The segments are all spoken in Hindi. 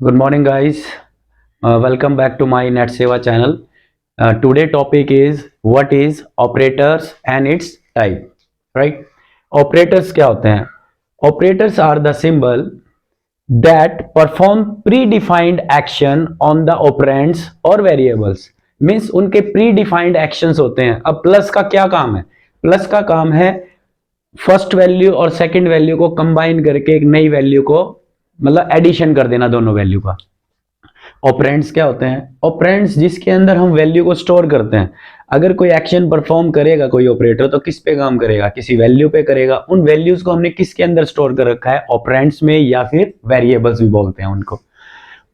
Good morning, guys. Welcome back to my Net Seva channel. Today topic is what is operators and its type. Right? Operators क्या होते हैं? Operators are the symbol that perform predefined action on the operands or variables. Means उनके predefined actions होते हैं. अब प्लस का क्या काम है? प्लस का काम है फर्स्ट वैल्यू और सेकंड वैल्यू को कंबाइन करके एक नई वैल्यू को मतलब एडिशन कर देना दोनों वैल्यू का। ऑपरेंड्स क्या होते हैं? ऑपरेंड्स जिसके अंदर हम वैल्यू को स्टोर करते हैं। अगर कोई एक्शन परफॉर्म करेगा कोई ऑपरेटर तो किस पे काम करेगा? किसी वैल्यू पे करेगा। उन वैल्यूज को हमने किसके अंदर स्टोर कर रखा है? ऑपरेंड्स में, या फिर वेरिएबल्स भी बोलते हैं उनको।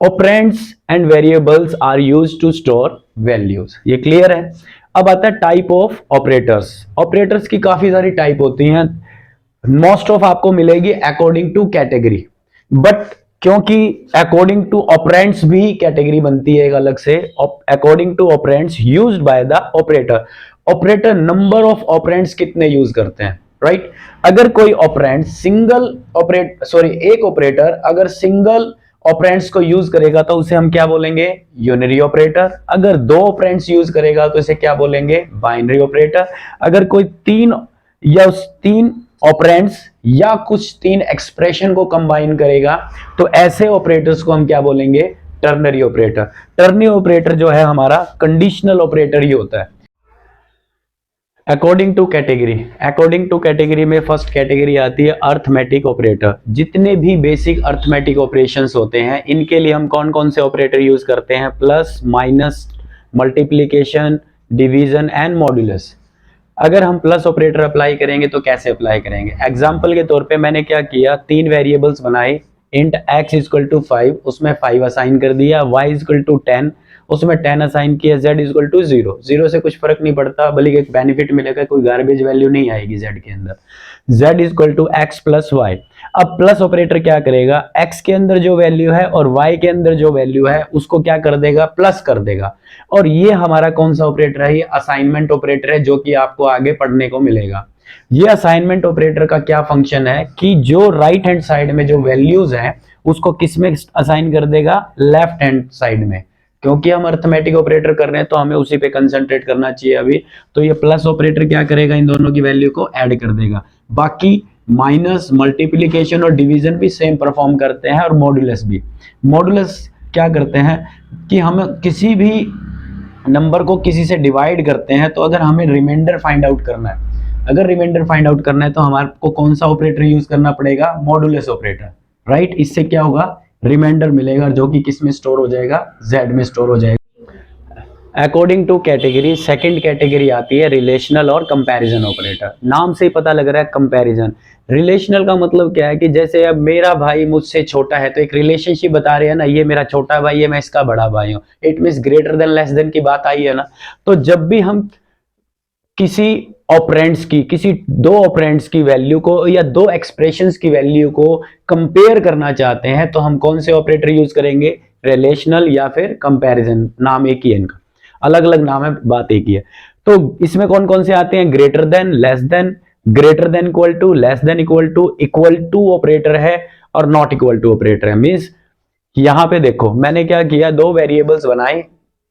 Operands and variables are used to store values. ये क्लियर है? अब आता है टाइप ऑफ ऑपरेटर्स। ऑपरेटर्स की काफी सारी टाइप होती हैं। मोस्ट ऑफ आपको मिलेगी अकॉर्डिंग टू कैटेगरी, बट क्योंकि अकॉर्डिंग टू ऑपरेंड्स भी कैटेगरी बनती है एक अलग से। According to operands used by the operator. Operator number of operands कितने यूज करते हैं, राइट? अगर कोई ऑपरेंड एक ऑपरेटर अगर सिंगल ऑपरेंड्स को यूज करेगा तो उसे हम क्या बोलेंगे? Unary operator. अगर दो ऑपरेंड्स यूज करेगा तो इसे क्या बोलेंगे? Binary operator. अगर कोई तीन ऑपरेंड्स या कुछ तीन एक्सप्रेशन को कंबाइन करेगा तो ऐसे ऑपरेटर्स को हम क्या बोलेंगे? Ternary operator. टर्नरी ऑपरेटर जो है हमारा कंडीशनल ऑपरेटर ही होता है। अकॉर्डिंग टू कैटेगरी में फर्स्ट कैटेगरी आती है अर्थमेटिक ऑपरेटर। जितने भी बेसिक अर्थमेटिक ऑपरेशंस होते हैं इनके लिए हम कौन कौन से ऑपरेटर यूज करते हैं? Plus, minus, multiplication, division and modulus. अगर हम प्लस ऑपरेटर अप्लाई करेंगे तो कैसे अप्लाई करेंगे? एग्जाम्पल के तौर पे मैंने क्या किया, तीन वेरिएबल्स बनाए। इंट x इक्वल टू 5, उसमें 5 असाइन कर दिया। y इक्वल टू 10, उसमें 10 असाइन किया। z इक्वल टू 0, 0 से कुछ फर्क नहीं पड़ता, बल्कि एक बेनिफिट मिलेगा, कोई गार्बेज वैल्यू नहीं आएगी z के अंदर। z equal to x plus y. अब प्लस ऑपरेटर क्या करेगा? x के अंदर जो वैल्यू है और y के अंदर जो वैल्यू है उसको क्या कर देगा? प्लस कर देगा। और ये हमारा कौन सा ऑपरेटर है? ये असाइनमेंट ऑपरेटर है, जो कि आपको आगे पढ़ने को मिलेगा। ये असाइनमेंट ऑपरेटर का क्या फंक्शन है कि जो राइट हैंड साइड में जो वैल्यूज हैं उसको किस में असाइन कर देगा? लेफ्ट हैंड साइड में। क्योंकि हम अर्थमेटिक ऑपरेटर कर रहे हैं तो हमें उसी पे कंसंट्रेट करना चाहिए अभी। तो ये प्लस ऑपरेटर क्या करेगा? इन दोनों की वैल्यू को ऐड कर देगा। बाकी माइनस, मल्टीप्लीकेशन और डिवीजन भी सेम परफॉर्म करते हैं, और मॉड्यूलस भी। मॉड्यूलस क्या करते हैं कि हम किसी भी नंबर को किसी से डिवाइड करते हैं तो अगर हमें रिमाइंडर फाइंड आउट करना है, तो हमारे को कौन सा ऑपरेटर यूज करना पड़ेगा? Modulus operator, right? इससे क्या होगा? रिमाइंडर मिलेगा, जो कि किस में स्टोर हो जाएगा? z में स्टोर हो जाएगा। According to category second category आती है रिलेशनल और कंपैरिजन ऑपरेटर। नाम से ही पता लग रहा है कंपैरिजन। रिलेशनल का मतलब क्या है कि जैसे अब मेरा भाई मुझसे छोटा है तो एक रिलेशनशिप बता रहे हैं ना, ये मेरा छोटा भाई है, मैं इसका बड़ा भाई हूँ। It means greater than less then की बात आई है ना। तो जब भी हम किसी दो ऑपरेंड्स की वैल्यू को या दो एक्सप्रेशंस की वैल्यू को कंपेयर करना चाहते हैं तो हम कौन से ऑपरेटर यूज करेंगे? रिलेशनल या फिर कंपैरिजन। नाम एक ही है इनका, अलग अलग नाम है, बात एक ही है। तो इसमें कौन कौन से आते हैं? Greater than, less than, greater than equal to, less than equal to operator है, और नॉट इक्वल टू ऑपरेटर है। मींस यहां पे देखो मैंने क्या किया, दो वेरिएबल्स बनाए।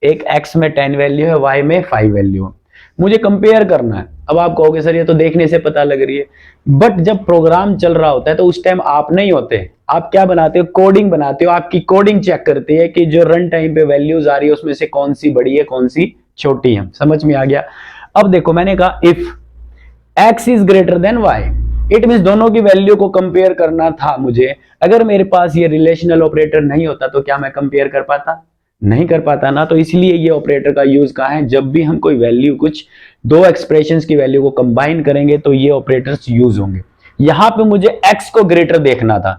एक x में 10 वैल्यू है, y में 5 वैल्यू है। मुझे कंपेयर करना है। अब आप कहोगे सर ये तो देखने से पता लग रही है, बट जब प्रोग्राम चल रहा होता है तो उस टाइम आप नहीं होते। आप क्या बनाते हो? कोडिंग बनाते हो। आपकी कोडिंग चेक करती है कि जो रन टाइम पे वैल्यूज आ रही है उसमें से कौन सी बड़ी है, कौन सी छोटी है। समझ में आ गया? अब देखो मैंने कहा if x is greater than y, it means दोनों की वैल्यू को कंपेयर करना था मुझे। अगर मेरे पास ये रिलेशनल ऑपरेटर नहीं होता तो क्या मैं कंपेयर कर पाता? नहीं कर पाता ना। तो इसलिए ये ऑपरेटर का यूज कहाँ है? जब भी हम कोई वैल्यू, कुछ दो एक्सप्रेशंस की वैल्यू को कंबाइन करेंगे तो ये ऑपरेटर्स यूज होंगे। यहां पे मुझे x को ग्रेटर देखना था,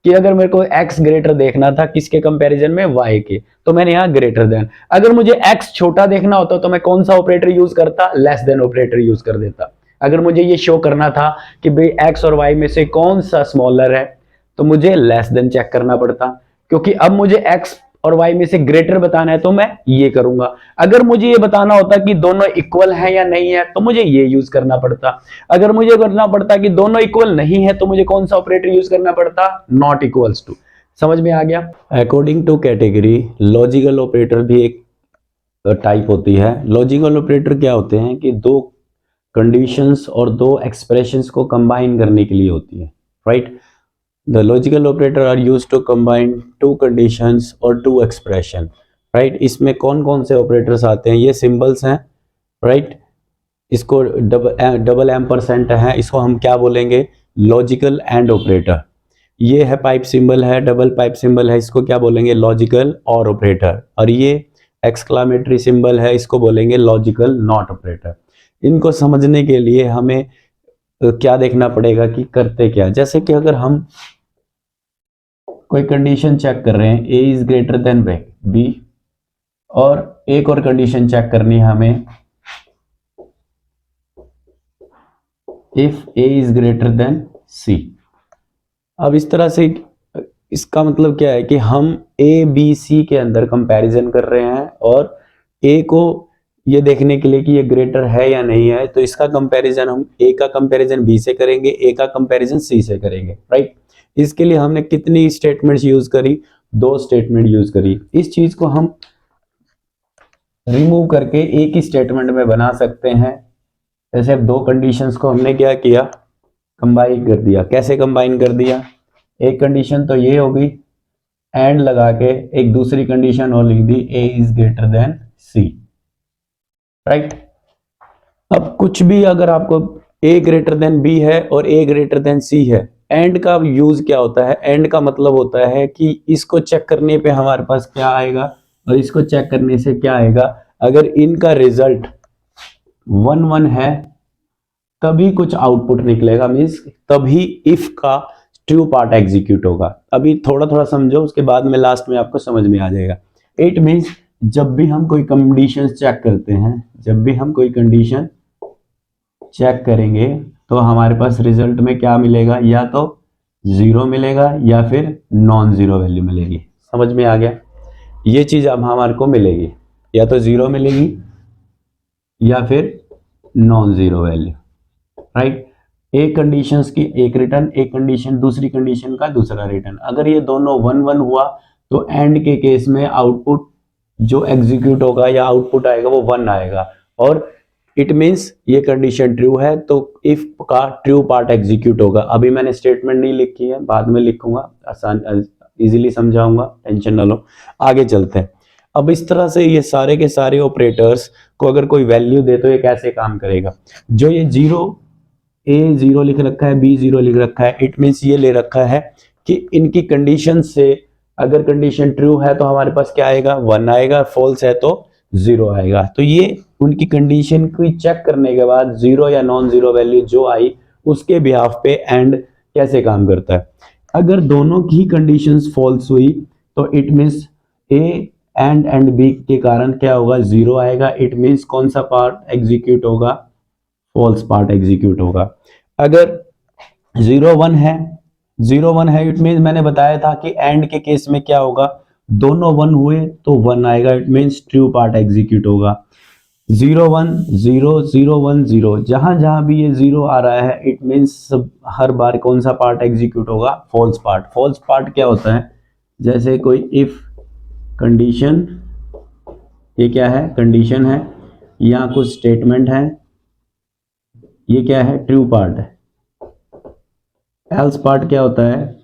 कि अगर मेरे को x ग्रेटर देखना था किसके कंपैरिजन में? y के, तो मैंने यहां ग्रेटर देन। अगर मुझे x छोटा देखना होता तो मैं कौन सा ऑपरेटर यूज करता? लेस देन ऑपरेटर यूज कर देता। अगर मुझे ये शो करना था कि भाई x और y में से कौन सा स्मॉलर है तो मुझे लेस देन चेक करना पड़ता, क्योंकि अब मुझे x और y में से ग्रेटर बताना है तो मैं ये करूंगा। अगर मुझे ये बताना होता कि दोनों इक्वल है या नहीं है तो मुझे ये यूज करना पड़ता। अगर मुझे करना पड़ता कि दोनों इक्वल नहीं है तो मुझे कौन सा ऑपरेटर यूज करना पड़ता? Not equals to. समझ में आ गया। According to category logical operator भी एक टाइप होती है। लॉजिकल ऑपरेटर क्या होते हैं कि दो कंडीशंस और दो एक्सप्रेशंस को कंबाइन करने के लिए होती है, right. The logical operator are used to combine two conditions और टू एक्सप्रेशन, राइट। इसमें कौन कौन से ऑपरेटर्स आते हैं, ये सिंबल्स हैं, राइट। इसको डबल एम्परसेंट है, इसको हम क्या बोलेंगे, लॉजिकल एंड ऑपरेटर। ये है पाइप सिंबल है, डबल पाइप सिंबल है, इसको क्या बोलेंगे, लॉजिकल और ऑपरेटर। और ये एक्सक्लामेटरी सिंबल है, इसको बोलेंगे लॉजिकल नॉट ऑपरेटर। इनको समझने के लिए हमें क्या देखना पड़ेगा कि करते क्या। जैसे कि अगर हम कोई कंडीशन चेक कर रहे हैं, A is greater than B, और एक और कंडीशन चेक करनी है हमें, if A is greater than C. अब इस तरह से इसका मतलब क्या है कि हम ए बी सी के अंदर कंपैरिजन कर रहे हैं, और ए को ये देखने के लिए कि ये ग्रेटर है या नहीं है, तो इसका कंपैरिजन हम ए का कंपैरिजन बी से करेंगे, ए का कंपैरिजन सी से करेंगे, राइट। इसके लिए हमने कितनी स्टेटमेंट्स यूज करी, 2 स्टेटमेंट यूज करी। इस चीज को हम रिमूव करके एक ही स्टेटमेंट में बना सकते हैं। जैसे अब 2 कंडीशंस को हमने क्या किया, कंबाइन कर दिया। कैसे कंबाइन कर दिया, एक कंडीशन तो ये होगी, एंड लगा के एक दूसरी कंडीशन और लिख दी, A is greater than C, right. अब कुछ भी अगर आपको ए ग्रेटर देन बी है और ए ग्रेटर देन सी है, एंड का यूज क्या होता है, एंड का मतलब होता है कि इसको चेक करने पे हमारे पास क्या आएगा और इसको चेक करने से क्या आएगा। अगर इनका रिजल्ट 1 1 है तभी कुछ आउटपुट निकलेगा, मीन्स तभी इफ का ट्रू पार्ट एग्जीक्यूट होगा। अभी थोड़ा थोड़ा समझो, उसके बाद में लास्ट में आपको समझ में आ जाएगा। इट मीन्स जब भी हम कोई कंडीशन चेक करते हैं, जब भी हम कोई कंडीशन चेक करेंगे तो हमारे पास रिजल्ट में क्या मिलेगा, या तो 0 मिलेगा या फिर नॉन जीरो वैल्यू मिलेगी। समझ में आ गया, ये चीज अब हमारे को मिलेगी, या तो 0 मिलेगी या फिर नॉन जीरो वैल्यू, राइट। एक कंडीशंस की एक रिटर्न, एक कंडीशन दूसरी कंडीशन का दूसरा रिटर्न। अगर ये दोनों 1 1 हुआ तो एंड के केस में आउटपुट जो एग्जीक्यूट होगा या आउटपुट आएगा वो 1 आएगा, और इट मींस ये कंडीशन ट्रू है तो इफ का ट्रू पार्ट एग्जीक्यूट होगा। अभी मैंने स्टेटमेंट नहीं लिखी है, बाद में लिखूंगा, आसान इजीली समझाऊंगा, टेंशन ना लो। आगे चलते हैं। अब इस तरह से ये सारे के सारे ऑपरेटर्स को अगर कोई वैल्यू दे तो ये कैसे काम करेगा। जो ये 0 ए 0 लिख रखा है, बी 0 लिख रखा है, इट मीन्स ये ले रखा है कि इनकी कंडीशन से अगर कंडीशन ट्रू है तो हमारे पास क्या आएगा, 1 आएगा, फॉल्स है तो 0 आएगा। तो ये उनकी कंडीशन को चेक करने के बाद 0 या नॉन जीरो वैल्यू जो आई उसके बिहाफ पे एंड कैसे काम करता है। अगर दोनों की कंडीशंस फॉल्स हुई तो it means A and B के कारण क्या होगा, 0 आएगा। इट मीन्स कौन सा पार्ट एग्जीक्यूट होगा, फॉल्स पार्ट एग्जीक्यूट होगा। अगर 0 1 है, 0 1 है, इट मीन्स मैंने बताया था कि एंड के केस में क्या होगा, दोनों 1 हुए तो 1 आएगा, it means true part execute होगा। 0 1 0 0 1 0, जहां जहां भी ये 0 आ रहा है इट मीन्स हर बार कौन सा पार्ट एग्जीक्यूट होगा, फॉल्स पार्ट। फॉल्स पार्ट क्या होता है, जैसे कोई इफ कंडीशन, ये क्या है, कंडीशन है, या कुछ स्टेटमेंट है, ये क्या है, ट्रू पार्ट है। एल्स पार्ट क्या होता है,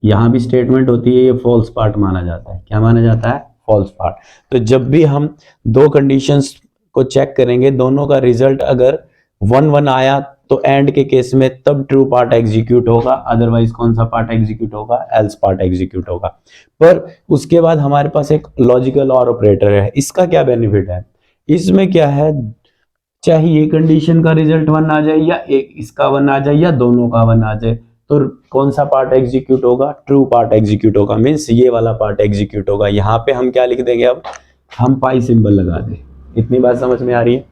यहां भी स्टेटमेंट होती है, ये फॉल्स पार्ट माना जाता है। क्या माना जाता है, फॉल्स पार्ट। तो जब भी हम दो कंडीशंस को चेक करेंगे, दोनों का रिजल्ट अगर 1 1 आया तो एंड के केस में तब ट्रू पार्ट एग्जीक्यूट होगा, अदरवाइज कौन सा पार्ट एग्जीक्यूट होगा, एल्स पार्ट एग्जीक्यूट होगा। पर उसके बाद हमारे पास एक लॉजिकल और ऑपरेटर है। इसका क्या बेनिफिट है, इसमें क्या है, चाहे ये कंडीशन का रिजल्ट 1 आ जाए या एक इसका 1 आ जाए या दोनों का 1 आ जाए, तो कौन सा पार्ट एग्जीक्यूट होगा, ट्रू पार्ट एग्जीक्यूट होगा, मीन्स ये वाला पार्ट एग्जीक्यूट होगा। यहाँ पे हम क्या लिख देंगे, अब हम पाई सिंबल लगा दें। इतनी बात समझ में आ रही है।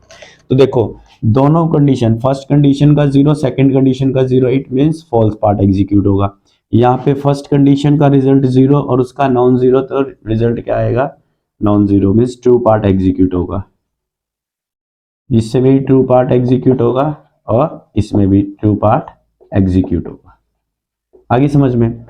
तो देखो दोनों कंडीशन, फर्स्ट कंडीशन का 0, सेकंड कंडीशन का 0, it means false part execute होगा। यहाँ पे फर्स्ट कंडीशन का रिजल्ट 0 और उसका नॉन जीरो, तो रिजल्ट क्या आएगा, non zero, means true part execute होगा। इससे भी ट्रू पार्ट एग्जीक्यूट होगा और इसमें भी ट्रू पार्ट एग्जीक्यूट होगा। आगे समझ में?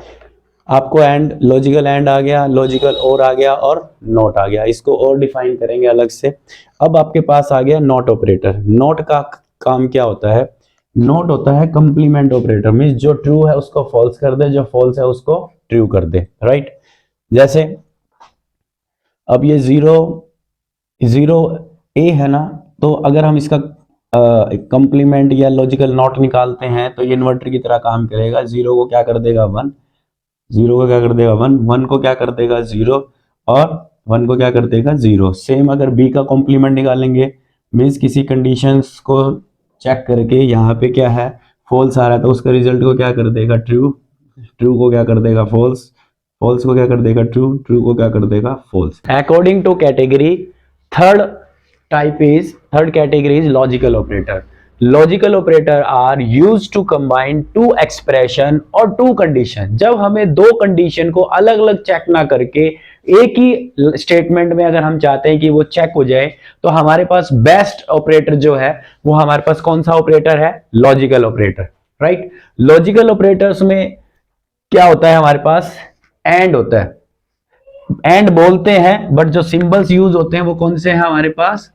आपको एंड, लॉजिकल एंड आ गया, लॉजिकल और आ गया और नॉट आ गया। इसको और डिफाइन करेंगे अलग से। अब आपके पास आ गया नॉट ऑपरेटर। नॉट का काम क्या होता है? नॉट होता है कंप्लीमेंट ऑपरेटर, मींस जो ट्रू है उसको फॉल्स कर दे, जो फॉल्स है उसको ट्रू कर दे, राइट। जैसे अब ये जीरो जीरो ए है ना, तो अगर हम इसका कंप्लीमेंट या लॉजिकल नॉट निकालते हैं तो ये इन्वर्टर की तरह काम करेगा। जीरो को क्या कर देगा? वन। जीरो को क्या कर देगा? वन। वन को क्या कर देगा? जीरो। और वन को क्या कर देगा? जीरो। सेम अगर बी का कॉम्प्लीमेंट निकालेंगे, मीन्स किसी कंडीशंस को चेक करके यहाँ पे क्या है, फॉल्स आ रहा है, तो उसका रिजल्ट को क्या कर देगा? ट्रू। ट्रू को क्या कर देगा? फॉल्स। फॉल्स को क्या कर देगा? ट्रू। ट्रू को क्या कर देगा? False. According to category, third third category is logical operator. Logical operator are used to combine two expression और two condition। जब हमें दो कंडीशन को अलग अलग चेक ना करके एक ही स्टेटमेंट में अगर हम चाहते हैं कि वो चेक हो जाए, तो हमारे पास बेस्ट ऑपरेटर जो है वो हमारे पास कौन सा ऑपरेटर है? Logical operator, right. Logical operators में क्या होता है? हमारे पास एंड होता है, एंड बोलते हैं, बट जो सिंबल्स यूज होते हैं वो कौन से हैं हमारे पास?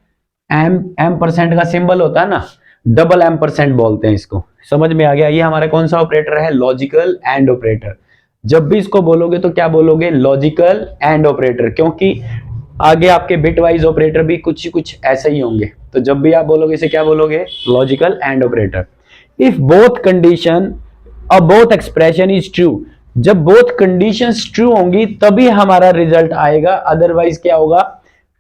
एम परसेंट का सिंबल होता है ना, डबल एम परसेंट बोलते हैं इसको। समझ में आ गया? ये हमारा कौन सा ऑपरेटर है? Logical and operator. जब भी इसको बोलोगे तो क्या बोलोगे? लॉजिकल एंड ऑपरेटर, क्योंकि आगे आपके बिट वाइज ऑपरेटर भी कुछ ऐसे ही होंगे। तो जब भी आप बोलोगे इसे क्या बोलोगे? Logical and operator. If both condition और बोथ एक्सप्रेशन इज ट्रू, जब बोथ कंडीशंस ट्रू होंगी तभी हमारा रिजल्ट आएगा, अदरवाइज क्या होगा?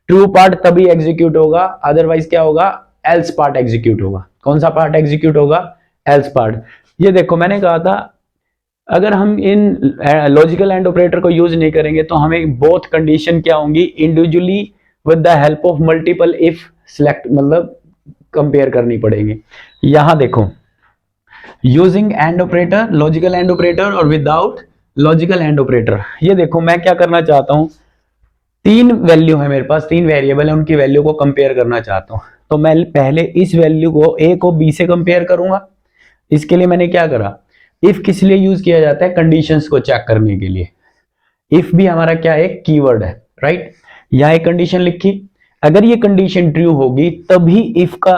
ट्रू पार्ट तभी एग्जीक्यूट होगा, अदरवाइज क्या होगा? एल्स पार्ट एग्जीक्यूट होगा। कौन सा पार्ट एग्जीक्यूट होगा? Else part. ये देखो मैंने कहा था अगर हम इन लॉजिकल एंड ऑपरेटर को यूज नहीं करेंगे तो हमें बोथ कंडीशन क्या होंगी? Individually with the help of multiple if select, मतलब कंपेयर करनी पड़ेगी। यहां देखो, using and operator, logical and operator और विदाउट लॉजिकल एंड ऑपरेटर। ये देखो मैं क्या करना चाहता हूं, तीन वैल्यू है मेरे पास, तीन वेरिएबल है, उनकी वैल्यू को कंपेयर करना चाहता हूं। तो मैं पहले इस वैल्यू को ए को बी से कंपेयर करूंगा। इसके लिए मैंने क्या करा? इफ किस लिए यूज किया जाता है? कंडीशंस को चेक करने के लिए। इफ भी हमारा क्या है? कीवर्ड है, राइट। यहां एक कंडीशन लिखी, अगर ये कंडीशन ट्रू होगी तभी इफ का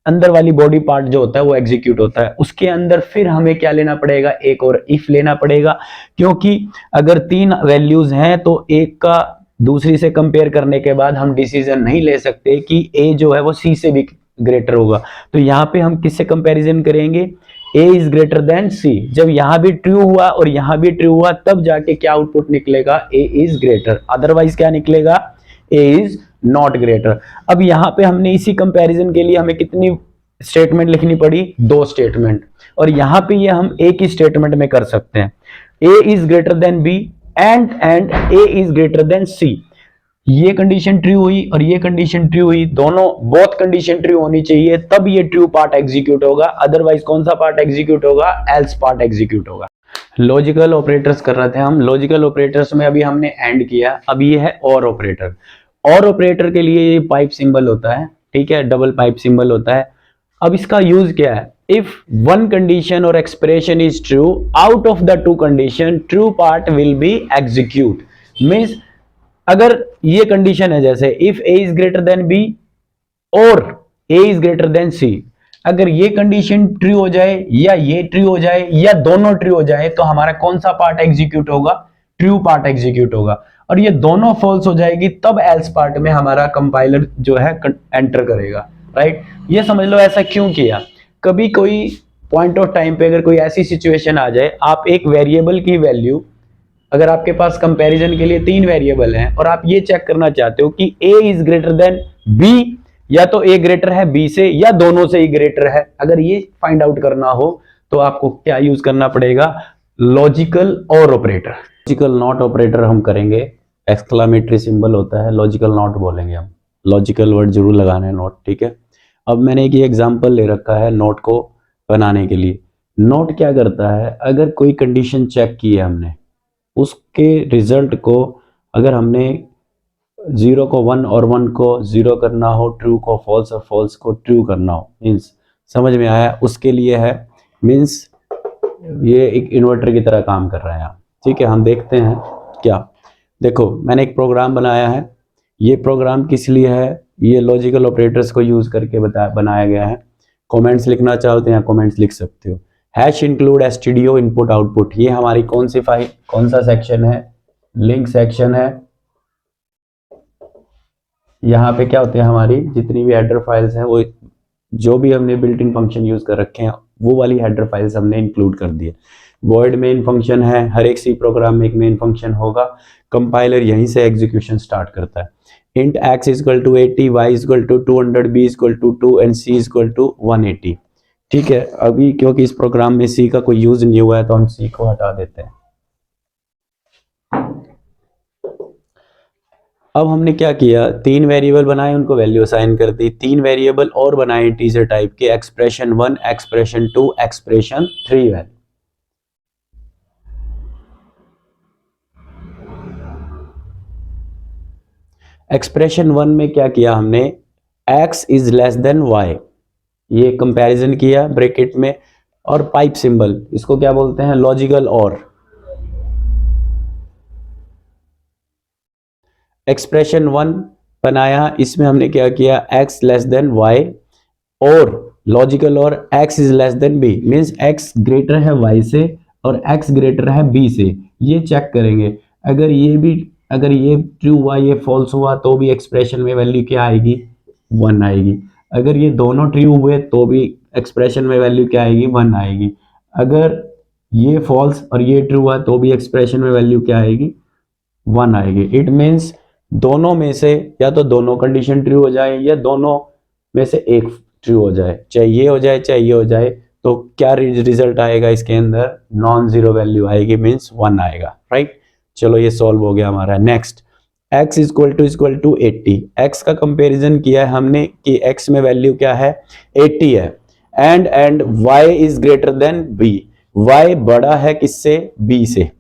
अंदर वाली बॉडी पार्ट जो होता है वो एग्जीक्यूट होता है। उसके अंदर फिर हमें क्या लेना पड़ेगा? एक और इफ लेना पड़ेगा, क्योंकि अगर तीन वैल्यूज हैं तो एक का दूसरी से कंपेयर करने के बाद हम डिसीजन नहीं ले सकते कि ए जो है वो सी से भी ग्रेटर होगा। तो यहां पे हम किससे कंपैरिजन करेंगे? ए इज ग्रेटर देन सी। जब यहां भी ट्रू हुआ और यहां भी ट्रू हुआ तब जाके क्या आउटपुट निकलेगा? ए इज ग्रेटर। अदरवाइज क्या निकलेगा? ए इज नॉट ग्रेटर। अब यहां पे हमने इसी कंपैरिजन के लिए हमें कितनी स्टेटमेंट लिखनी पड़ी? दो स्टेटमेंट। और यहां पे ये हम एक ही स्टेटमेंट में कर सकते हैं, A is greater than B and A is greater than C. ये कंडीशन ट्रू हुई और ये कंडीशन ट्रू हुई, दोनों बोथ कंडीशन ट्रू होनी चाहिए तब ये ट्रू पार्ट एग्जीक्यूट होगा, अदरवाइज कौन सा पार्ट एग्जीक्यूट होगा? एल्स पार्ट एग्जीक्यूट होगा। लॉजिकल ऑपरेटर्स कर रहे थे हम। लॉजिकल ऑपरेटर्स में अभी हमने एंड किया, अब ये है और ऑपरेटर। और ऑपरेटर के लिए ये पाइप सिंबल होता है, ठीक है, डबल पाइप सिंबल होता है। अब इसका यूज क्या है? इफ वन कंडीशन और expression is true, out of the two condition true part will be execute. Means अगर ये कंडीशन है, जैसे if A is greater than B और A is greater than C, अगर ये कंडीशन ट्रू हो जाए या ये ट्रू हो जाए या दोनों ट्रू हो जाए तो हमारा कौन सा पार्ट एग्जीक्यूट होगा? ट्रू पार्ट एग्जीक्यूट होगा। और ये दोनों फॉल्स हो जाएगी तब एल्स पार्ट में हमारा कंपाइलर जो है एंटर करेगा, राइट। ये समझ लो ऐसा क्यों किया। कभी कोई पॉइंट ऑफ टाइम पे अगर कोई ऐसी सिचुएशन आ जाए, आप एक वेरिएबल की वैल्यू, अगर आपके पास कंपैरिजन के लिए तीन वेरिएबल हैं और आप ये चेक करना चाहते हो कि ए इज ग्रेटर देन बी, या तो ए ग्रेटर है बी से या दोनों से ही ग्रेटर है, अगर ये फाइंड आउट करना हो तो आपको क्या यूज करना पड़ेगा? लॉजिकल और ऑपरेटर। लॉजिकल नॉट ऑपरेटर हम करेंगे, एक्सक्लामेटरी सिंबल होता है, लॉजिकल नॉट बोलेंगे हम। लॉजिकल वर्ड जरूर लगाना है, नॉट, ठीक है। अब मैंने एक एग्जाम्पल ले रखा है नोट को बनाने के लिए। नोट क्या करता है? अगर कोई कंडीशन चेक की है हमने, उसके रिजल्ट को अगर हमने 0 को 1 और 1 को 0 करना हो, ट्रू को फॉल्स और फॉल्स को ट्रू करना हो, मीन्स समझ में आया? उसके लिए है मीन्स ये एक इन्वर्टर की तरह काम कर रहा है। ठीक है, हम देखते हैं क्या। देखो मैंने एक प्रोग्राम बनाया है, ये प्रोग्राम किस लिए है, ये लॉजिकल ऑपरेटर्स को यूज करके बनाया गया है। कमेंट्स लिखना चाहो तो यहाँ कमेंट्स लिख सकते हो। हैश इंक्लूड एसटीडीओ इनपुट आउटपुट, ये हमारी कौन सी फाइल, कौन सा सेक्शन है, लिंक सेक्शन है। यहाँ पे क्या होते हैं, हमारी जितनी भी हेडर फाइल्स हैं, वो जो भी हमने बिल्ट इन फंक्शन यूज कर रखे हैं वो वाली हेडर फाइल्स हमने इंक्लूड कर दी है। वॉइड मेन फंक्शन है, हर एक सी प्रोग्राम में एक मेन फंक्शन होगा। कंपाइलर यहीं से एग्जीक्यूशन स्टार्ट करता है। Int x equal to 80, y equal to 200, b equal to 2 and c equal to 180। ठीक है, अभी क्योंकि इस प्रोग्राम में c का कोई यूज नहीं हुआ है तो हम c को हटा देते हैं। अब हमने क्या किया, 3 वेरिएबल बनाए, उनको वैल्यू असाइन कर दी। 3 वेरिएबल और बनाए इंटीजर टाइप के, एक्सप्रेशन 1, एक्सप्रेशन 2, एक्सप्रेशन 3 है। एक्सप्रेशन 1 में क्या किया हमने, x is less then y, ये कंपैरिजन किया ब्रैकेट में, और पाइप सिंबल, इसको क्या बोलते हैं, लॉजिकल और। एक्सप्रेशन 1 बनाया, इसमें हमने क्या किया, x लेस देन y और लॉजिकल और x is less than b, means x greater है y से और x ग्रेटर है b से। ये चेक करेंगे, अगर ये ट्रू हुआ, ये फॉल्स हुआ, तो भी एक्सप्रेशन में वैल्यू क्या आएगी, 1 आएगी। अगर ये दोनों ट्रू हुए तो भी एक्सप्रेशन में वैल्यू क्या आएगी, 1 आएगी। अगर ये फॉल्स और ये ट्रू हुआ तो भी एक्सप्रेशन में वैल्यू क्या आएगी, 1 आएगी। इट मीन्स दोनों में से या तो दोनों कंडीशन ट्रू हो जाए या दोनों में से एक ट्रू हो जाए, चाहे ये हो जाए चाहे ये हो जाए, तो क्या रिजल्ट आएगा इसके अंदर, नॉन जीरो वैल्यू आएगी, मीन्स 1 आएगा। राइट, चलो ये सॉल्व हो गया हमारा। Next, x equal to 80, x का कंपैरिजन किया है हमने कि x में वैल्यू क्या है, 80 है, and y is greater then b, y बड़ा है किससे, b से।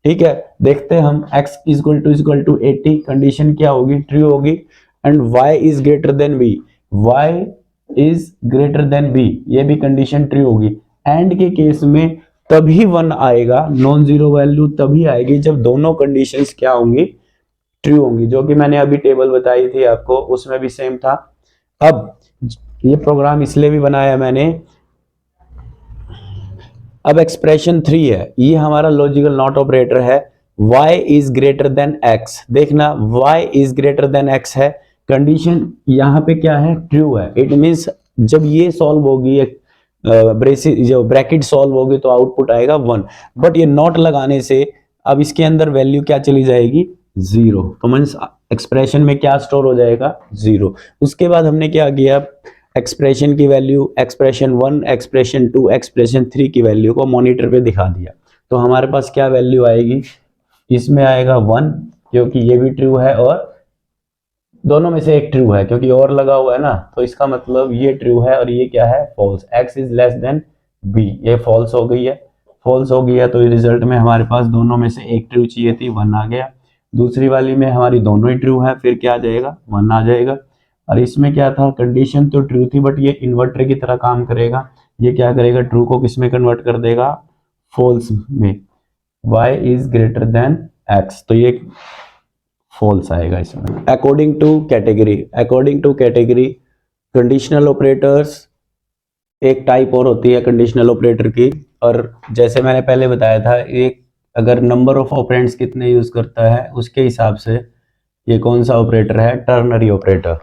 ठीक है, देखते हैं हम, x इक्वल टू 80, कंडीशन क्या होगी, ट्रू होगी, and y is greater then b, y is greater then b, ये भी कंडीशन ट्रू होगी। एंड के केस में तभी 1 आएगा, नॉन जीरो वैल्यू तभी आएगी जब दोनों कंडीशंस क्या होंगी, ट्रू होंगी, जो कि मैंने अभी टेबल बताई थी आपको, उसमें भी सेम था। अब ये प्रोग्राम इसलिए भी बनाया मैंने, अब एक्सप्रेशन 3 है, ये हमारा लॉजिकल नॉट ऑपरेटर है, y is greater than x, देखना y is greater than x है, कंडीशन यहाँ पे क्या है, ट्रू है। इट मींस जब ये सॉल्व होगी, जो ब्रैकेट सॉल्व होगी तो आउटपुट आएगा 1, बट ये नॉट लगाने से अब इसके अंदर वैल्यू क्या चली जाएगी, 0, तो मींस एक्सप्रेशन में क्या स्टोर हो जाएगा, 0। उसके बाद हमने क्या किया, एक्सप्रेशन की वैल्यू, एक्सप्रेशन 1, एक्सप्रेशन 2, एक्सप्रेशन 3 की वैल्यू को मॉनिटर पे दिखा दिया, तो हमारे पास क्या वैल्यू आएगी, इसमें आएगा 1, क्योंकि ये भी ट्रू है और दोनों में से एक ट्रू है, क्योंकि और लगा हुआ है ना, तो इसका मतलब ये ट्रू है और ये क्या है, false. x is less than b, ये फॉल्स हो गई है, फॉल्स हो गई है, तो रिजल्ट में हमारे पास दोनों में से एक ट्रू चाहिए थी, 1 आ गया। दूसरी वाली में हमारी दोनों ही ट्रू है, फिर क्या आ जाएगा, 1 आ जाएगा। और इसमें क्या था, कंडीशन तो ट्रू थी, बट ये इन्वर्टर की तरह काम करेगा, ये क्या करेगा, ट्रू को किस में कन्वर्ट कर देगा, फॉल्स में, y is greater than x, तो ये फॉल्स आएगा इसमें। According to category, conditional operators एक टाइप और होती है कंडीशनल ऑपरेटर की, और जैसे मैंने पहले बताया था, एक अगर नंबर ऑफ ऑपरेंड्स कितने यूज करता है उसके हिसाब से ये कौन सा ऑपरेटर है, ternary operator.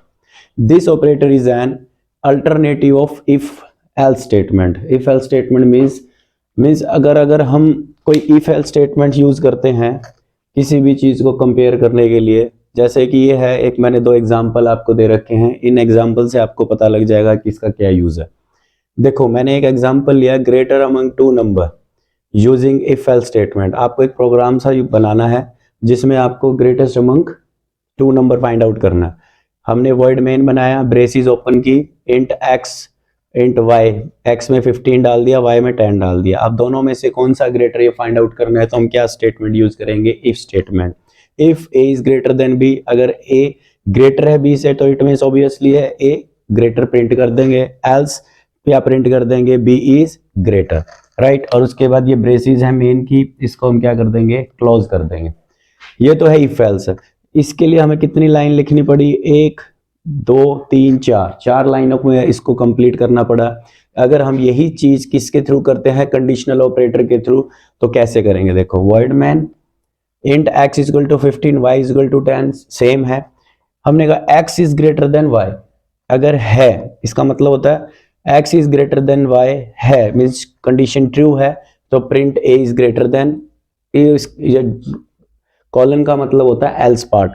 This operator is an alternative of if else statement. If else statement means अगर हम कोई इफ एल्स स्टेटमेंट यूज करते हैं किसी भी चीज को कंपेयर करने के लिए, जैसे कि ये है, एक मैंने 2 एग्जांपल आपको दे रखे हैं, इन एग्जांपल से आपको पता लग जाएगा कि इसका क्या यूज है। देखो मैंने एक एग्जांपल लिया, greater among 2 number using if else statement. आपको एक प्रोग्राम सा बनाना है जिसमें आपको greatest among 2 number find out करना है। हमने वॉइड मेन बनाया, ब्रेसिस ओपन की, int x int y, x में 15 डाल दिया, y में 10 डाल दिया। अब दोनों में से कौन सा ग्रेटर ये फाइंड आउट करना है, तो हम क्या स्टेटमेंट यूज करेंगे, if statement. If a is greater then b, अगर a ग्रेटर है b से तो इट मींस ऑब्वियसली है a ग्रेटर प्रिंट कर देंगे, एल्स क्या प्रिंट कर देंगे, b इज ग्रेटर। राइट। और उसके बाद ये ब्रेसेस है मेन की, इसको हम क्या कर देंगे, क्लोज कर देंगे। ये तो है इफ एल्स। इसके लिए हमें कितनी लाइन लिखनी पड़ी, 1 2 3 4, 4 लाइनों में इसको कंप्लीट करना पड़ा। अगर हम यही चीज किसके थ्रू करते हैं, कंडीशनल ऑपरेटर के थ्रू, तो कैसे करेंगे, देखो void main int x equal to 15 y equal to 10, same है। हमने कहा x is greater than y, अगर है इसका मतलब होता है x is greater than y है, मींस कंडीशन ट्रू है, तो print a is greater than, colon का मतलब होता है else part,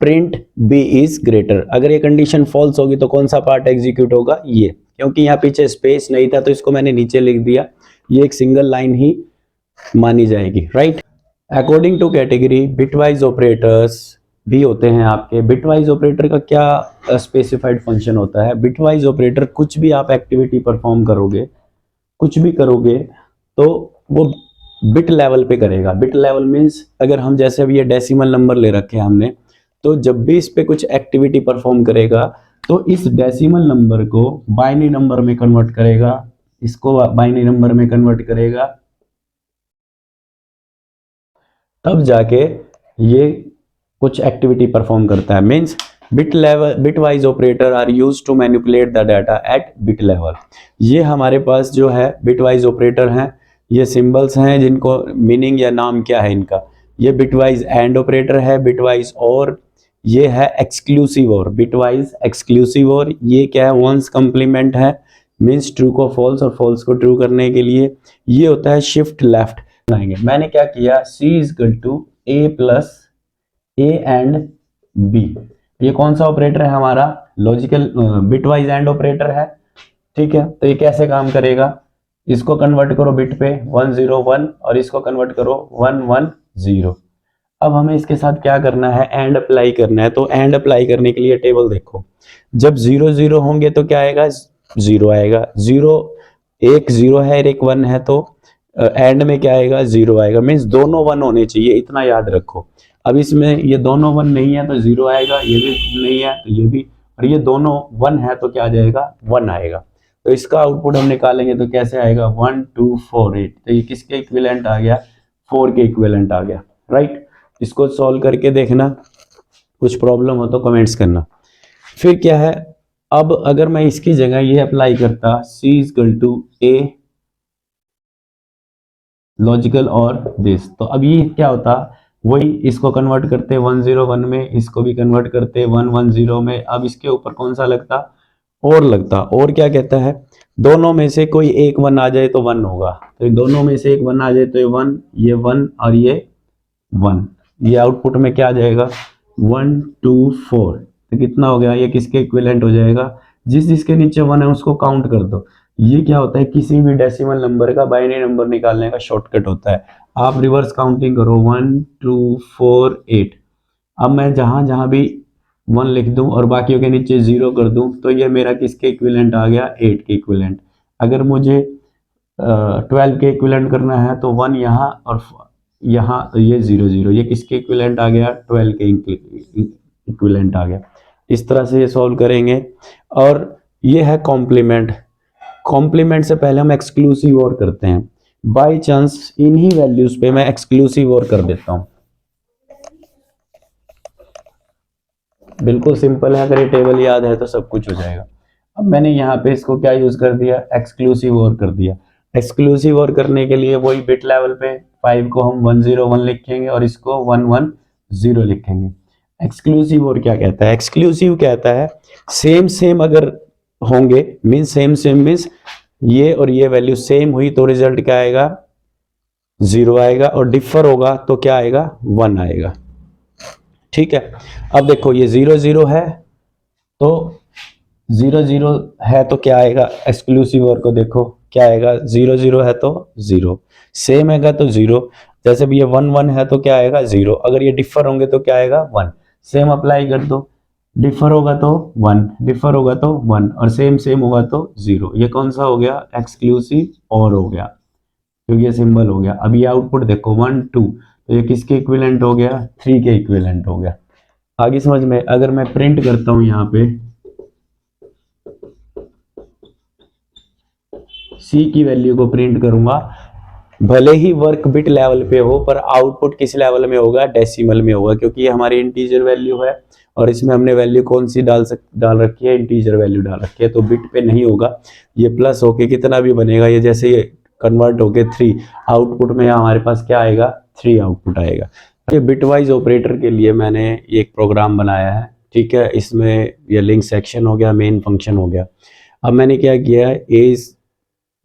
print b is greater. अगर ये कंडीशन फॉल्स होगी तो कौन सा पार्ट एग्जीक्यूट होगा, ये, क्योंकि यहाँ पीछे स्पेस नहीं था तो इसको मैंने नीचे लिख दिया, ये एक सिंगल लाइन ही मानी जाएगी, right. According to category bitwise operators भी होते हैं आपके। बिटवाइज ऑपरेटर का क्या स्पेसिफाइड फंक्शन होता है, बिटवाइज ऑपरेटर कुछ भी आप एक्टिविटी परफॉर्म करोगे, कुछ भी करोगे तो वो बिट लेवल पे करेगा। बिट लेवल मीन्स अगर हम जैसे अभी ये डेसिमल नंबर ले रखे हैं हमने, तो जब भी इस पे कुछ एक्टिविटी परफॉर्म करेगा तो इस डेसिमल नंबर को बाइनरी नंबर में कन्वर्ट करेगा, इसको बाइनरी नंबर में कन्वर्ट करेगा, तब जाके ये कुछ एक्टिविटी परफॉर्म करता है। Means bit level, bitwise operator are used to manipulate the data at bit level. ये हमारे पास जो है बिट वाइज ऑपरेटर हैं, ये सिंबल्स हैं जिनको मीनिंग या नाम क्या है इनका। ये बिटवाइज एंड ऑपरेटर है, बिटवाइज और, ये है एक्सक्लूसिव और, बिटवाइज एक्सक्लूसिव और, ये क्या है, वंस कंप्लीमेंट है, मीन्स ट्रू को फॉल्स और फॉल्स को ट्रू करने के लिए ये होता है शिफ्ट लेफ्ट। मैंने क्या किया, c is equal to a plus A and B, ये कौन सा ऑपरेटर है हमारा, लॉजिकल बिटवाइज एंड ऑपरेटर है, ठीक है। तो ये कैसे काम करेगा, इसको कन्वर्ट करो बिट पे 101 और इसको कन्वर्ट करो 110। अब हमें इसके साथ क्या करना है, एंड अप्लाई करना है। तो एंड अप्लाई करने के लिए टेबल देखो, जब 0 0 होंगे तो क्या आएगा, 0 आएगा, 0 एक 0 है और एक 1 है, तो एंड में क्या आएगा, 0 आएगा। मीन्स दोनों 1 होने चाहिए, इतना याद रखो। अब इसमें ये दोनों 1 नहीं है तो 0 आएगा, ये भी नहीं है तो ये भी, और ये दोनों 1 है तो क्या आ जाएगा, 1 आएगा। तो इसका आउटपुट हम निकालेंगे तो कैसे आएगा, 1 2 4 8, तो ये किसके इक्विवेलेंट आ गया, 4 के इक्विवेलेंट आ गया, राइट। इसको सॉल्व करके देखना, कुछ प्रॉब्लम हो तो कमेंट्स करना। फिर क्या है, अब अगर मैं इसकी जगह ये अप्लाई करता, c is equal to a logical और दिस, तो अब ये क्या होता, वही इसको कन्वर्ट करते 101 में, इसको भी कन्वर्ट करते 110 में। अब इसके ऊपर कौन सा लगता, और लगता, और क्या कहता है, दोनों में से कोई एक 1 आ जाए तो 1 होगा, तो दोनों में से एक 1 आ जाए तो ये 1 और ये 1, ये आउटपुट में क्या आ जाएगा, 1 2 4, तो कितना हो गया, ये किसके इक्विवेलेंट हो जाएगा, जिस जिसके नीचे 1 है उसको काउंट कर दो। ये क्या होता है, किसी भी डेसिमल नंबर का बाइनरी नंबर निकालने का शॉर्टकट होता है। आप रिवर्स काउंटिंग करो, 1 2 4 8। अब मैं जहां जहां भी 1 लिख दूं और बाकियों के नीचे 0 कर दूं तो ये मेरा किसके इक्विवेलेंट आ गया, 8 के इक्विवेलेंट। अगर मुझे 12 के इक्विवेलेंट करना है तो 1 यहाँ और यहाँ, तो ये 0 0, ये किसके इक्विवेलेंट आ गया, 12 के इक्विवेलेंट आ गया। इस तरह से ये सॉल्व करेंगे। और ये है कॉम्प्लीमेंट। कॉम्प्लीमेंट से पहले हम एक्सक्लूसिव और करते हैं। बाय चांस इन्हीं वैल्यूज पे मैं एक्सक्लूसिव और कर देता हूं, बिल्कुल सिंपल है, अगर ये टेबल याद है तो सब कुछ हो जाएगा। अब मैंने यहाँ पे इसको क्या यूज कर दिया, एक्सक्लूसिव और कर दिया। एक्सक्लूसिव और करने के लिए वही बिट लेवल पे 5 को हम 101 लिखेंगे और इसको 110 लिखेंगे। एक्सक्लूसिव और क्या कहता है, एक्सक्लूसिव कहता है सेम सेम अगर होंगे, मीन्स सेम सेम मीन्स ये और ये वैल्यू सेम हुई तो रिजल्ट क्या आएगा, 0 आएगा, और डिफर होगा तो क्या आएगा, 1 आएगा, ठीक है। अब देखो ये 0 0 है तो 0 0 है तो क्या आएगा, एक्सक्लूसिव और को देखो क्या आएगा, 0 0 है तो 0, सेम हैगा तो 0, जैसे भी ये 1 1 है तो क्या आएगा 0, अगर ये डिफर होंगे तो क्या आएगा 1, सेम अप्लाई कर दो, डिफर होगा तो 1, डिफर होगा तो 1 और सेम सेम होगा तो 0। ये कौन सा हो गया, एक्सक्लूसिव और हो गया, क्योंकि ये सिंबल हो गया। अब ये आउटपुट देखो 1 2, तो ये किसके इक्विवेलेंट हो गया, 3 के इक्विवेलेंट हो गया। आगे समझ में, अगर मैं प्रिंट करता हूं यहाँ पे, सी की वैल्यू को प्रिंट करूंगा, भले ही वर्क बिट लेवल पे हो पर आउटपुट किस लेवल में होगा, डेसिमल में होगा, क्योंकि ये हमारी इंटीजर वैल्यू है और इसमें हमने वैल्यू कौन सी डाल रखी है, इंटीजर वैल्यू डाल रखी है, तो बिट पे नहीं होगा। ये प्लस होके कितना भी बनेगा, ये जैसे ये कन्वर्ट होके 3 आउटपुट में हमारे पास क्या आएगा, 3 आउटपुट आएगा। ये बिटवाइज ऑपरेटर के लिए मैंने एक प्रोग्राम बनाया है, ठीक है। इसमें ये लिंक सेक्शन हो गया, मेन फंक्शन हो गया। अब मैंने क्या किया है, ए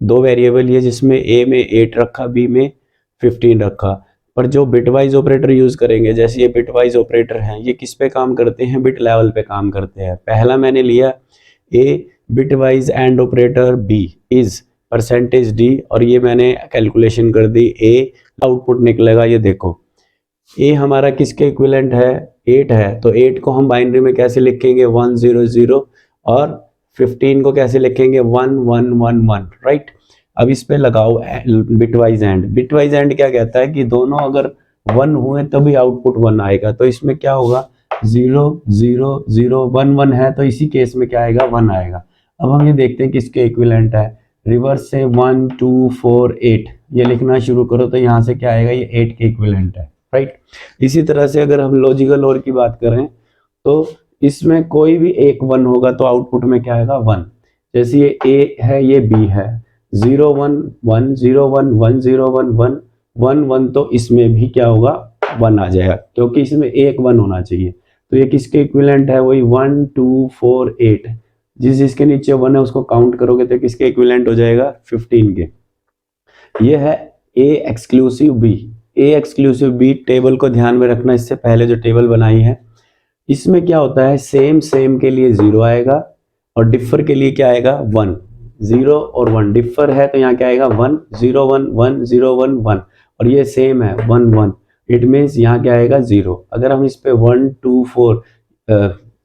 2 वेरिएबल ये जिसमें ए में 8 रखा, बी में 15 रखा, पर जो बिटवाइज ऑपरेटर यूज करेंगे, जैसे ये बिटवाइज ऑपरेटर हैं, ये किस पे काम करते हैं, बिट लेवल पे काम करते हैं। पहला मैंने लिया a bitwise and operator, B is %d, और ये मैंने कैलकुलेशन कर दी, ए आउटपुट निकलेगा, ये देखो ए हमारा किसके इक्विवेलेंट है, 8 है, तो 8 को हम बाइनरी में कैसे लिखेंगे, 1 0 0, और 15 को कैसे लिखेंगे, 1 1 1 1, राइट। अब इस पे लगाओ बिटवाइज एंड। बिटवाइज एंड क्या कहता है कि दोनों अगर 1 हुए तभी आउटपुट 1 आएगा, तो इसमें क्या होगा, 0 0 0 1 1 है, तो इसी केस में क्या आएगा, 1 आएगा। अब हम ये देखते हैं किसके इक्विवेलेंट है, रिवर्स से 1 2 4 8 ये लिखना शुरू करो, तो यहाँ से क्या आएगा, ये 8 के इक्विवेलेंट है, राइट। इसी तरह से अगर हम लॉजिकल और की बात करें तो इसमें कोई भी एक 1 होगा तो आउटपुट में क्या आएगा, 1। जैसे ये ए है, ये बी है, 0 1 1 0 1 1 0 1 1 1 1, तो इसमें भी क्या होगा, 1 आ जाएगा, क्योंकि इसमें एक 1 होना चाहिए। तो ये किसके इक्विवेलेंट है, वही 1 2 4 8, जिसके नीचे 1 है उसको काउंट करोगे तो किसके इक्विवेलेंट हो जाएगा, 15 के। ये है ए एक्सक्लूसिव बी। ए एक्सक्लूसिव बी टेबल को ध्यान में रखना, इससे पहले जो टेबल बनाई है इसमें क्या होता है, सेम के लिए 0 आएगा और डिफर के लिए क्या आएगा, 1। 0 और 1 डिफर है तो यहाँ क्या आएगा, 1 0 1 1 0 1 1, और ये सेम है 1 1, इट मीन्स यहाँ क्या आएगा, 0। अगर हम इस पे 1 2 4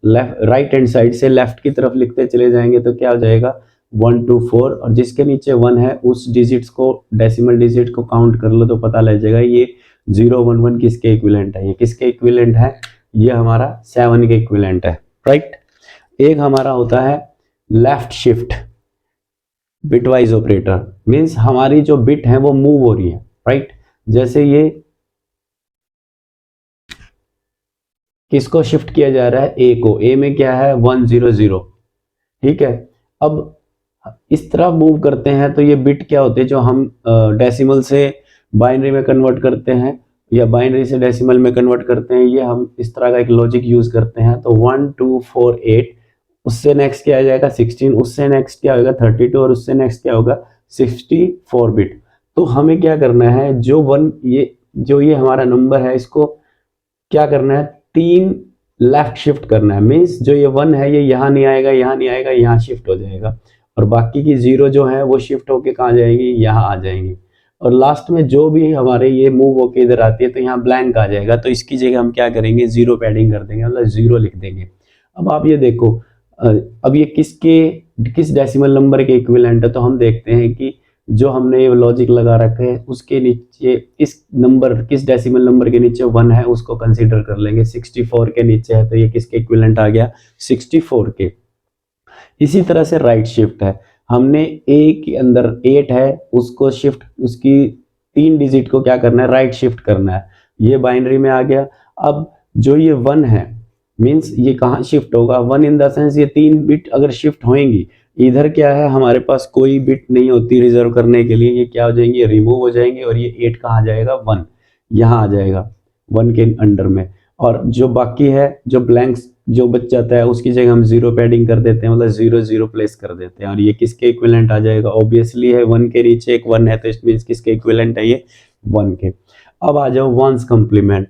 लेफ्ट राइट हैंड साइड से लेफ्ट की तरफ लिखते चले जाएंगे तो क्या हो जाएगा, 1 2 4, और जिसके नीचे 1 है उस डिजिट्स को, डेसिमल डिजिट को काउंट कर लो तो पता लग जाएगा ये 0 1 1 किसके इक्विवेलेंट है, ये किसके इक्विवेलेंट है, ये हमारा 7 के इक्विवेलेंट है, राइट। एक हमारा होता है left shift bitwise operator, means हमारी जो बिट है वो मूव हो रही है, राइट। जैसे ये किसको शिफ्ट किया जा रहा है, ए को, ए में क्या है 1 0 0, ठीक है। अब इस तरह मूव करते हैं तो ये बिट क्या होते हैं, जो हम डेसिमल से बाइनरी में कन्वर्ट करते हैं या बाइनरी से डेसिमल में कन्वर्ट करते हैं, ये हम इस तरह का एक लॉजिक यूज करते हैं। तो 1 2 4 8, उससे नेक्स्ट क्या आ जाएगा 16, उससे नेक्स्ट क्या होगा 32, और उससे नेक्स्ट क्या होगा 64 बिट। तो हमें क्या करना है, जो ये हमारा नंबर है इसको क्या करना है, 3 लेफ्ट शिफ्ट करना है, मीन्स जो ये 1 है ये यहाँ नहीं आएगा, यहाँ नहीं आएगा, यहाँ शिफ्ट हो जाएगा, और बाकी की 0 जो है वो शिफ्ट होके कहाँ जाएंगी, यहाँ आ जाएंगी, और लास्ट में जो भी हमारे ये मूव होके इधर आती है तो यहाँ ब्लैंक आ जाएगा, तो इसकी जगह हम क्या करेंगे, 0 पैडिंग कर देंगे, मतलब 0 लिख देंगे। अब आप ये देखो, अब ये किस डेसिमल नंबर के इक्विवेलेंट है, तो हम देखते हैं कि जो हमने ये लॉजिक लगा रखे हैं उसके नीचे इस नंबर, किस डेसिमल नंबर के नीचे 1 है उसको कंसीडर कर लेंगे। 64 के नीचे है तो ये किसके इक्विवेलेंट आ गया, 64 के। इसी तरह से राइट शिफ्ट है, हमने ए के अंदर 8 है उसको शिफ्ट, उसकी 3 डिजिट को क्या करना है, राइट शिफ्ट करना है, ये बाइनरी में आ गया। अब जो ये 1 है मीन्स ये कहाँ शिफ्ट होगा, 1 इन द सेंस ये 3 बिट अगर शिफ्ट होएंगी, इधर क्या है हमारे पास कोई बिट नहीं होती रिजर्व करने के लिए, ये क्या हो जाएंगे, रिमूव हो जाएंगे, और ये 8 कहाँ जाएगा, 1 यहाँ आ जाएगा 1 के अंडर में, और जो बाकी है जो ब्लैंक्स जो बच जाता है उसकी जगह हम 0 पैडिंग कर देते हैं, मतलब 0 0 प्लेस कर देते हैं, और ये किसके इक्विवेलेंट आ जाएगा, ऑब्वियसली है 1 के नीचे एक 1 है तो इट मींस किसके इक्विवेलेंट है, ये 1 के। अब आ जाओ वंस कॉम्प्लीमेंट,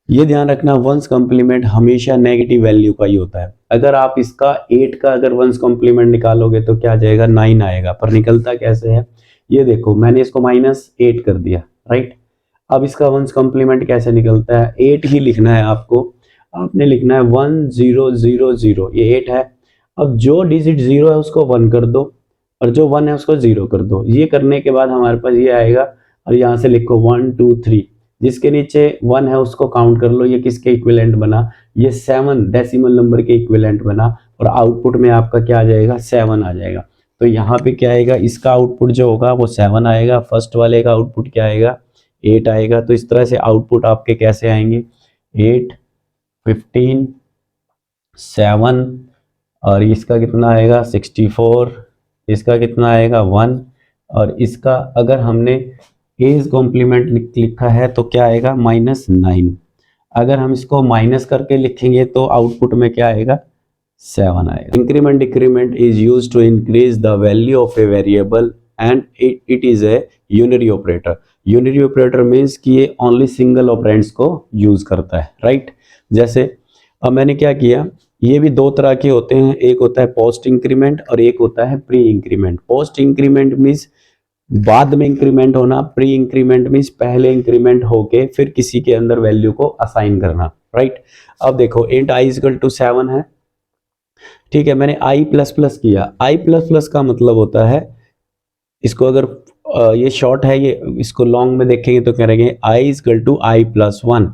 ये ध्यान रखना वंस कॉम्प्लीमेंट हमेशा नेगेटिव वैल्यू का ही होता है। अगर आप इसका 8 का अगर वंस कॉम्प्लीमेंट निकालोगे तो क्या जाएगा, 9 आएगा, पर निकलता कैसे है, ये देखो मैंने इसको -8 कर दिया, राइट। अब इसका वंस कॉम्प्लीमेंट कैसे निकलता है, 8 ही लिखना है आपको, आपने लिखना है 1 0 0 0, ये 8 है। अब जो डिजिट 0 है उसको 1 कर दो और जो 1 है उसको 0 कर दो, ये करने के बाद हमारे पास ये आएगा, और यहाँ से लिखो 1 2 3, जिसके नीचे 1 है उसको काउंट कर लो, ये किसके इक्विवेलेंट बना, ये 7 डेसिमल नंबर के इक्विवेलेंट बना, और आउटपुट में आपका क्या आ जाएगा, 7 आ जाएगा। तो यहाँ पे क्या आएगा, इसका आउटपुट जो होगा वो 7 आएगा, फर्स्ट वाले का आउटपुट क्या आएगा 8 आएगा। तो इस तरह से आउटपुट आपके कैसे आएंगे 8, 15, 7 और इसका कितना आएगा 64, इसका कितना आएगा 1 और इसका अगर हमने एज कॉम्प्लीमेंट लिखा है तो क्या आएगा -9। अगर हम इसको माइनस करके लिखेंगे तो आउटपुट में क्या आएगा 7 आएगा। Increment decrement is used to increase the value of a variable and it is a unary operator. Unary operator means कि ये ओनली सिंगल ऑपरेंड्स को यूज करता है, राइट। जैसे अब मैंने क्या किया, ये भी दो तरह के होते हैं, एक होता है पोस्ट इंक्रीमेंट और एक होता है pre increment. Post increment means बाद में इंक्रीमेंट होना, प्री इंक्रीमेंट मीन्स पहले इंक्रीमेंट होके फिर किसी के अंदर वैल्यू को असाइन करना, राइट। अब देखो int i = 7 है, ठीक है। मैंने i++ किया। i++ का मतलब होता है, इसको अगर ये शॉर्ट है, ये इसको लॉन्ग में देखेंगे तो करेंगे i = i+1।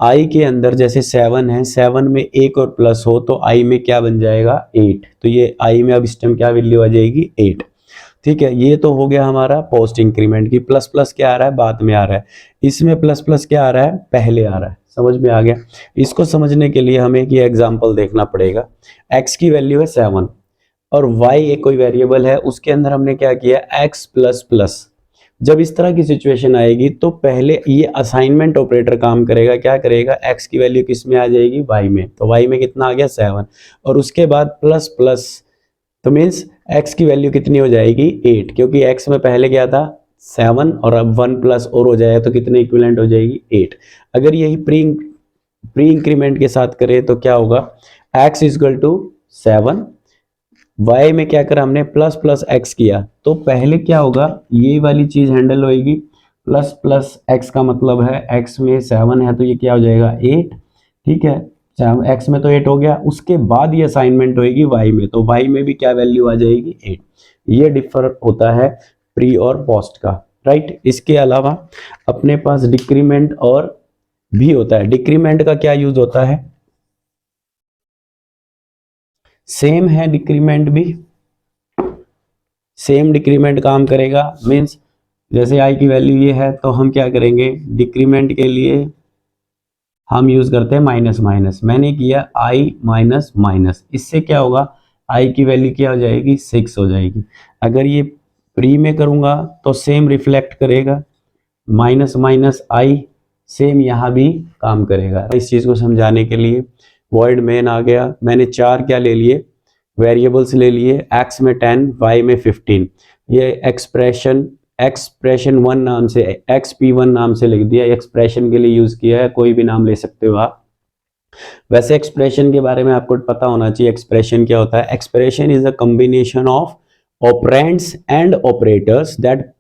i के अंदर जैसे 7 है, 7 में एक और प्लस हो तो i में क्या बन जाएगा 8। तो ये i में अब इस टाइम क्या वैल्यू आ जाएगी 8, ठीक है। ये तो हो गया हमारा पोस्ट इंक्रीमेंट की। प्लस प्लस क्या आ रहा है बाद में आ रहा है, इसमें प्लस प्लस क्या आ रहा है पहले आ रहा है। समझ में आ गया। इसको समझने के लिए हमें ये एग्जांपल देखना पड़ेगा। x की वैल्यू है 7 और y एक कोई वेरिएबल है, उसके अंदर हमने क्या किया x++। जब इस तरह की सिचुएशन आएगी तो पहले ये असाइनमेंट ऑपरेटर काम करेगा, क्या करेगा, x की वैल्यू किस में आ जाएगी y में, तो y में कितना आ गया 7 और उसके बाद प्लस प्लस, तो मीन्स x की वैल्यू कितनी हो जाएगी 8, क्योंकि x में पहले क्या था 7 और अब 1 प्लस और हो जाएगा तो कितने इक्विवेलेंट हो जाएगी 8। अगर यही प्री इंक्रीमेंट के साथ करें तो क्या होगा, x = 7, y में क्या करा हमने प्लस प्लस x किया, तो पहले क्या होगा ये वाली चीज हैंडल होएगी, प्लस प्लस x का मतलब है x में 7 है तो ये क्या हो जाएगा 8, ठीक है। x में तो 8 हो गया, उसके बाद ये असाइनमेंट होएगी y में, तो y में भी क्या वैल्यू आ जाएगी 8। ये डिफर होता है प्री और पोस्ट का, राइट। इसके अलावा अपने पास डिक्रीमेंट और भी होता है। डिक्रीमेंट का क्या यूज होता है, सेम है डिक्रीमेंट भी, सेम डिक्रीमेंट काम करेगा। मीन्स जैसे i की वैल्यू ये है तो हम क्या करेंगे, डिक्रीमेंट के लिए हम यूज करते हैं माइनस माइनस। मैंने किया i माइनस माइनस, इससे क्या होगा i की वैल्यू क्या हो जाएगी 6 हो जाएगी। अगर ये प्री में करूंगा तो सेम रिफ्लेक्ट करेगा, माइनस माइनस i सेम यहाँ भी काम करेगा। इस चीज को समझाने के लिए वॉइड मेन आ गया। मैंने 4 क्या ले लिए वेरिएबल्स ले लिए, x में 10, y में 15। ये एक्सप्रेशन 1 नाम से xp1 नाम से लिख दिया, एक्सप्रेशन के लिए यूज किया है, कोई भी नाम ले सकते हो आप। वैसे एक्सप्रेशन के बारे में आपको पता होना चाहिए, एक्सप्रेशन क्या होता है। Expression is a combination of operands and operators that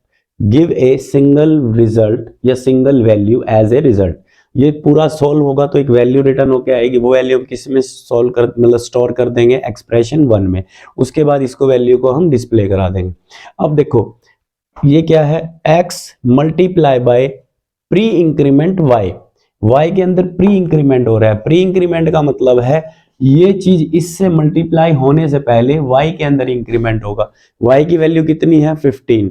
give a single result या single value as a result. ये पूरा सॉल्व होगा तो एक वैल्यू रिटर्न होकर आएगी, वो वैल्यू हम किस में सॉल्व कर मतलब स्टोर कर देंगे एक्सप्रेशन 1 में। उसके बाद इसको वैल्यू को हम डिस्प्ले करा देंगे। अब देखो ये क्या है, x multiply by pre increment y के अंदर प्री इंक्रीमेंट हो रहा है। प्री इंक्रीमेंट का मतलब है ये चीज इससे मल्टीप्लाई होने से पहले y के अंदर इंक्रीमेंट होगा। y की वैल्यू कितनी है 15,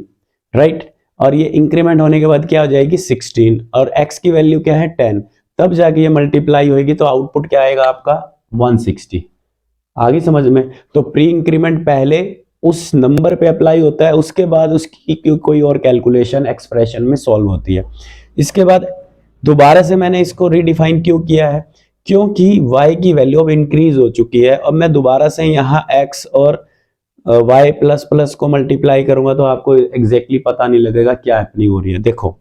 राइट। और ये इंक्रीमेंट होने के बाद क्या हो जाएगी 16 और x की वैल्यू क्या है 10, तब जाके ये मल्टीप्लाई होगी तो आउटपुट क्या आएगा आपका 160। आगे समझ में। तो प्री इंक्रीमेंट पहले उस नंबर पे अप्लाई होता है, उसके बाद उसकी कोई और कैलकुलेशन एक्सप्रेशन में सॉल्व होती है। इसके बाद दोबारा से मैंने इसको रीडिफाइन क्यों किया है, क्योंकि y की वैल्यू अब इंक्रीज हो चुकी है। अब मैं दोबारा से यहाँ x और y प्लस प्लस को मल्टीप्लाई करूंगा तो आपको एग्जैक्टली पता नहीं लगेगा क्या हैपनिंग हो रही है। देखो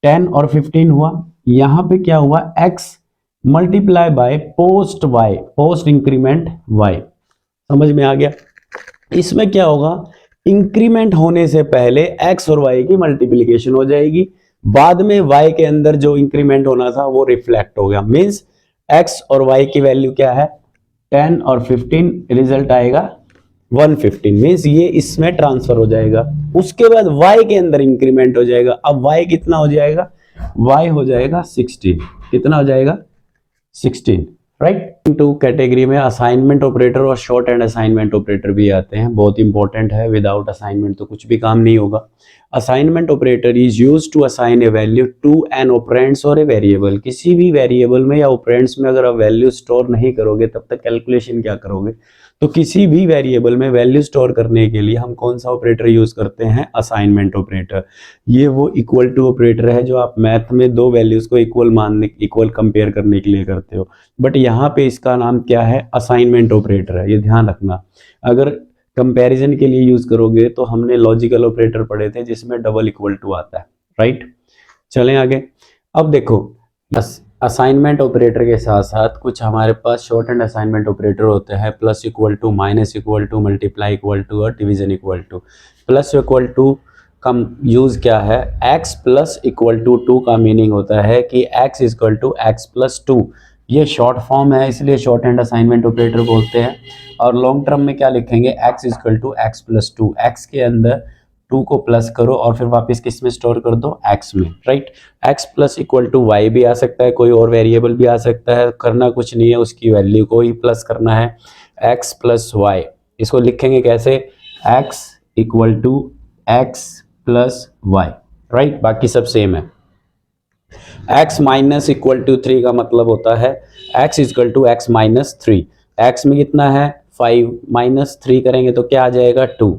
10 और 15 हुआ, यहाँ पे क्या हुआ x multiply by post increment y। समझ में आ गया। इसमें क्या होगा, इंक्रीमेंट होने से पहले x और y की मल्टीप्लीकेशन हो जाएगी, बाद में y के अंदर जो इंक्रीमेंट होना था वो रिफ्लेक्ट हो गया। मींस x और y की वैल्यू क्या है 10 और 15, रिजल्ट आएगा 115। मींस ये इसमें ट्रांसफर हो जाएगा। उसके बाद y के अंदर इंक्रीमेंट हो जाएगा। अब y कितना हो जाएगा, y हो जाएगा 16। कितना हो जाएगा 16, राइट। टू कैटेगरी में असाइनमेंट ऑपरेटर और शॉर्ट एंड असाइनमेंट ऑपरेटर भी आते हैं, बहुत इंपॉर्टेंट है, विदाउट असाइनमेंट तो कुछ भी काम नहीं होगा। Assignment operator is used to assign a value to an operands और ए वेरिएबल। किसी भी वेरिएबल में या ऑपरेंड्स में अगर आप वैल्यू स्टोर नहीं करोगे तब तक कैलकुलेशन क्या करोगे। तो किसी भी वेरिएबल में वैल्यू स्टोर करने के लिए हम कौन सा ऑपरेटर यूज करते हैं, असाइनमेंट ऑपरेटर। ये वो इक्वल टू ऑपरेटर है जो आप मैथ में दो वैल्यूज को इक्वल कंपेयर करने के लिए करते हो, बट यहाँ पे इसका नाम क्या है, असाइनमेंट ऑपरेटर है, ये ध्यान रखना। अगर कंपैरिजन के लिए यूज करोगे तो हमने लॉजिकल ऑपरेटर पढ़े थे जिसमें डबल इक्वल टू आता है, राइट। चलें आगे। अब देखो असाइनमेंट ऑपरेटर के साथ साथ कुछ हमारे पास शॉर्ट एंड असाइनमेंट ऑपरेटर होते हैं, plus equal to, minus equal to, multiply equal to और division equal to. Plus equal to का यूज क्या है, x प्लस इक्वल टू 2 का मीनिंग होता है कि x equal to X plus 2। ये शॉर्ट फॉर्म है इसलिए शॉर्ट एंड असाइनमेंट ऑपरेटर बोलते हैं। और लॉन्ग टर्म में क्या लिखेंगे, x equal to X plus 2, X के अंदर 2 को प्लस करो और फिर वापस किस में स्टोर कर दो, x में, right. x plus equal to y भी आ सकता है, कोई और वेरिएबल भी आ सकता है, करना कुछ नहीं है, उसकी वैल्यू को ही प्लस करना है, x प्लस वाई। इसको लिखेंगे कैसे, x equal to X plus Y, right, बाकी सब सेम है। x माइनस इक्वल टू 3 का मतलब होता है x equal to X minus 3। x में कितना है 5, माइनस 3 करेंगे तो क्या आ जाएगा 2।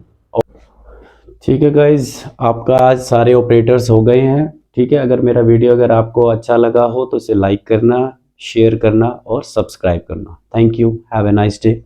ठीक है गाइज, आपका आज सारे ऑपरेटर्स हो गए हैं। ठीक है, अगर मेरा वीडियो अगर आपको अच्छा लगा हो तो इसे लाइक करना, शेयर करना और सब्सक्राइब करना। Thank you, have a nice day.